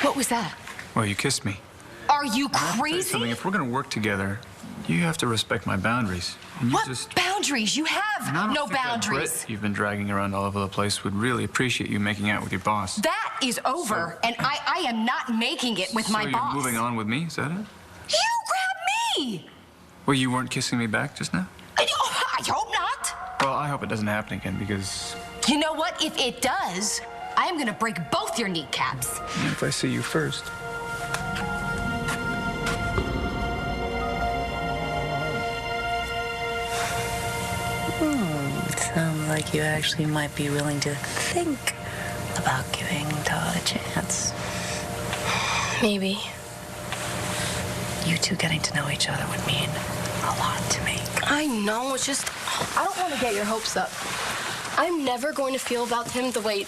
What was that? Well, you kissed me. Are you Something. crazy? If we're gonna work together, you have to respect my boundaries. And you What just... boundaries? You have no boundaries. That Brit you've been dragging around all over the place would really appreciate you making out with your boss. That is over, and I am not making it with my boss. So you're moving on with me, is that it? You grabbed me! Well, you weren't kissing me back just now? I hope not. Well, I hope it doesn't happen again, because... You know what? If it does, I am gonna break both your kneecaps. If I see you first. Sounds like you actually might be willing to think about giving Todd a chance. Maybe. You two getting to know each other would mean a lot to me. I know, it's just, I don't want to get your hopes up. I'm never going to feel about him the way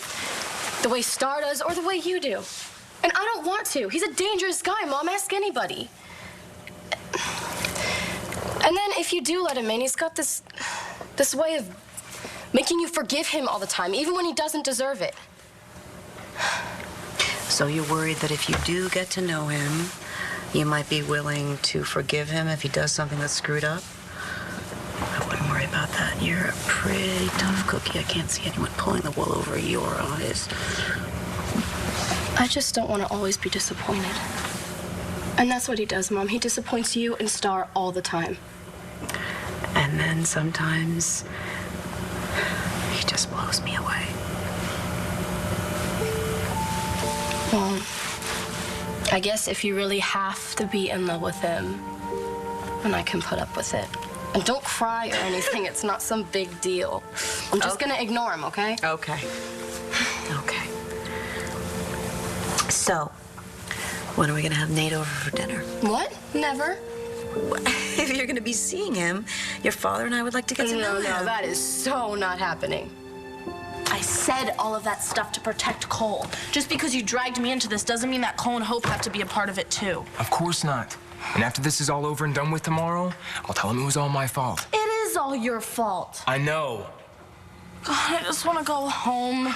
Star does or the way you do. And I don't want to. He's a dangerous guy, Mom. Ask anybody. And then if you do let him in, he's got this way of making you forgive him all the time, even when he doesn't deserve it. So you're worried that if you do get to know him, you might be willing to forgive him if he does something that's screwed up? I wouldn't worry about that. You're a pretty tough cookie. I can't see anyone pulling the wool over your eyes. I just don't want to always be disappointed. And that's what he does, Mom. He disappoints you and Star all the time. And then sometimes he just blows me away. Well, I guess if you really have to be in love with him, then I can put up with it. And don't cry or anything. It's not some big deal. I'm just gonna ignore him, okay? Okay. Okay. So, when are we gonna have Nate over for dinner? What? Never? If you're gonna be seeing him, your father and I would like to get to know him. No, that is so not happening. I said all of that stuff to protect Cole. Just because you dragged me into this doesn't mean that Cole and Hope have to be a part of it, too. Of course not. And after this is all over and done with tomorrow, I'll tell him it was all my fault. It is all your fault. I know. God, I just want to go home.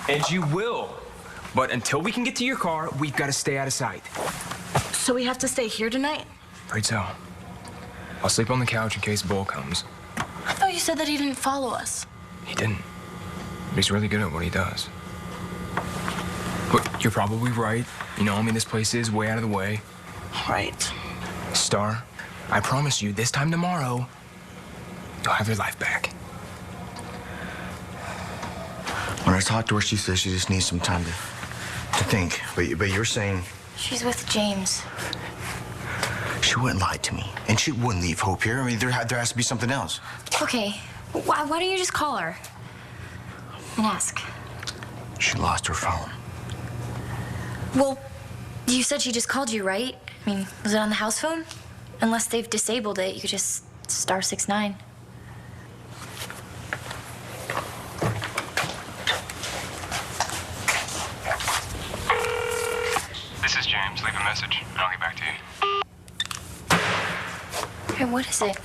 And you will. But until we can get to your car, we've got to stay out of sight. So we have to stay here tonight? Afraid so. I'll sleep on the couch in case Bull comes. I thought you said that he didn't follow us. He didn't. But he's really good at what he does. But you're probably right. You know, I mean, this place is way out of the way. Right. Star, I promise you, this time tomorrow, you'll have your life back. When I talked to her, she says she just needs some time to think. But you're saying... She's with James. She wouldn't lie to me. And she wouldn't leave Hope here. I mean, there has to be something else. Okay, why don't you just call her and ask? She lost her phone. Well, you said she just called you, right? I mean, was it on the house phone? Unless they've disabled it, you could just star 69. This is James. Leave a message, and I'll get back to you. Hey, what is it?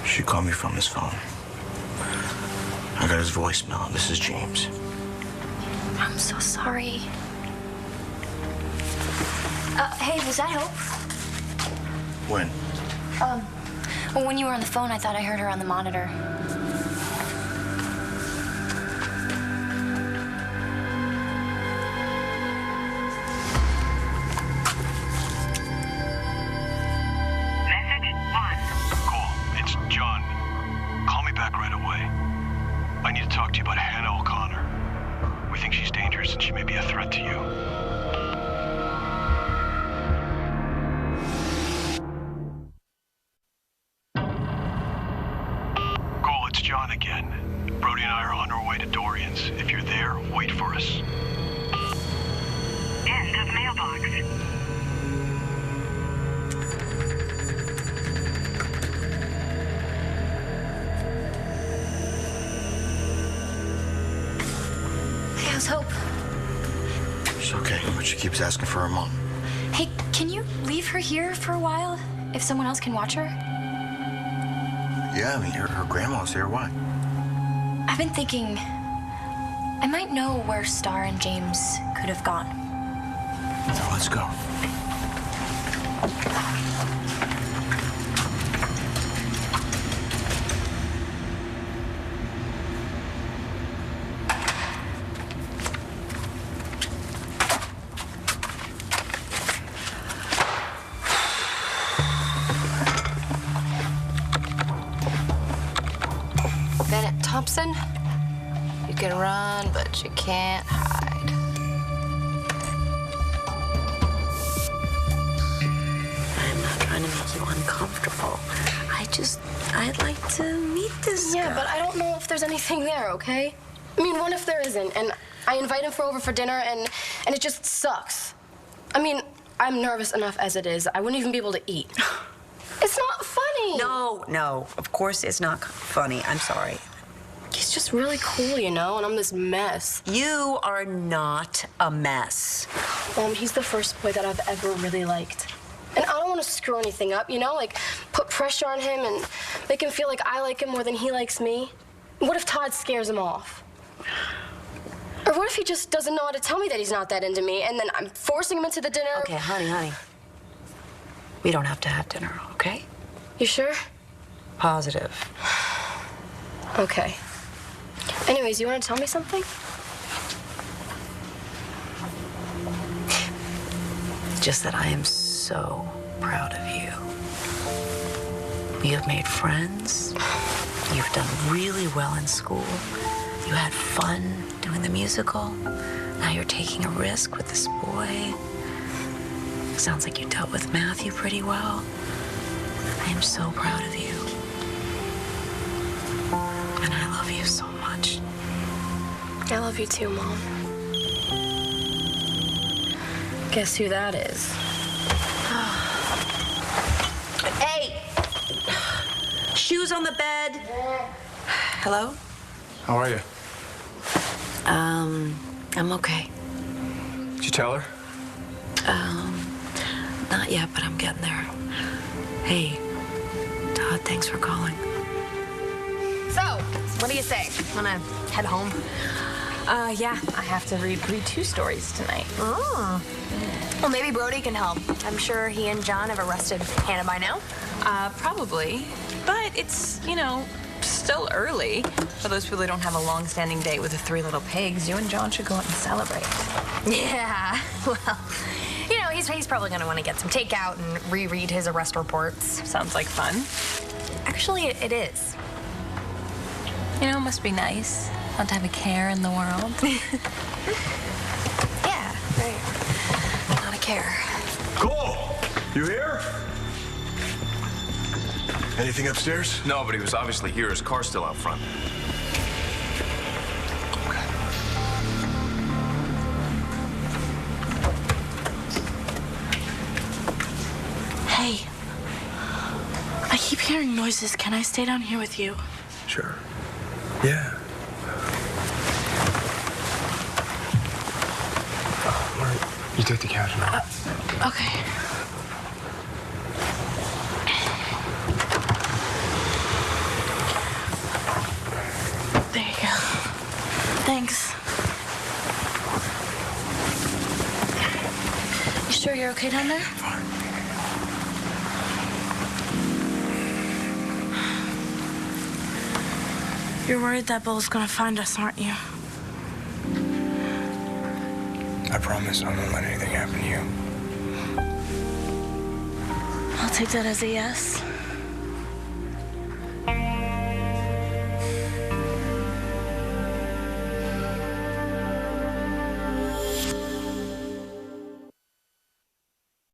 She called me from his phone. I got his voicemail. This is James. I'm so sorry. Hey, was that Hope? When? Well, when you were on the phone, I thought I heard her on the monitor. I need to talk to you about Hannah O'Connor. We think she's dangerous and she may be a threat to you. Cole, it's John again. Brody and I are on our way to Dorian's. If you're there, wait for us. End of mailbox. How's Hope? She's okay, but she keeps asking for her mom. Hey, can you leave her here for a while? If someone else can watch her? Yeah, I mean, her grandma's here. Why? I've been thinking, I might know where Star and James could have gone. So let's go. Bennett Thompson, you can run, but you can't hide. I'm not trying to make you uncomfortable. I'd like to meet this guy. Yeah, but I don't know if there's anything there, okay? I mean, what if there isn't? And I invite him over for dinner, and it just sucks. I mean, I'm nervous enough as it is. I wouldn't even be able to eat. It's not funny. No, of course it's not funny. I'm sorry. He's just really cool, you know, and I'm this mess. You are not a mess. He's the first boy that I've ever really liked. And I don't want to screw anything up, you know? Like, put pressure on him and make him feel like I like him more than he likes me. What if Todd scares him off? Or what if he just doesn't know how to tell me that he's not that into me, and then I'm forcing him into the dinner? Okay, honey. We don't have to have dinner, okay? You sure? Positive. Okay. Anyways, you want to tell me something? Just that I am so proud of you. You have made friends. You've done really well in school. You had fun doing the musical. Now you're taking a risk with this boy. Sounds like you dealt with Matthew pretty well. I am so proud of you. And I love you so much. I love you too, Mom. Guess who that is? Hey! Shoes on the bed. Hello? How are you? I'm okay. Did you tell her? Not yet, but I'm getting there. Hey, Todd, thanks for calling. So, what do you say? Wanna head home? Yeah, I have to read 2 stories tonight. Oh. Well, maybe Brody can help. I'm sure he and John have arrested Hannah by now. Probably. But it's, still early. For those people who don't have a long-standing date with the 3 little pigs, you and John should go out and celebrate. Yeah, well, he's probably gonna want to get some takeout and reread his arrest reports. Sounds like fun. Actually, it is. It must be nice not to have a care in the world. Yeah, right. Not a care. Cole, you here? Anything upstairs? No, but he was obviously here. His car's still out front. Hey, I keep hearing noises. Can I stay down here with you? Sure. Yeah. You take the couch now. Okay. There you go. Thanks. You sure you're okay down there? Fine. You're worried that Bill's gonna find us, aren't you? I promise I won't let anything happen to you. I'll take that as a yes.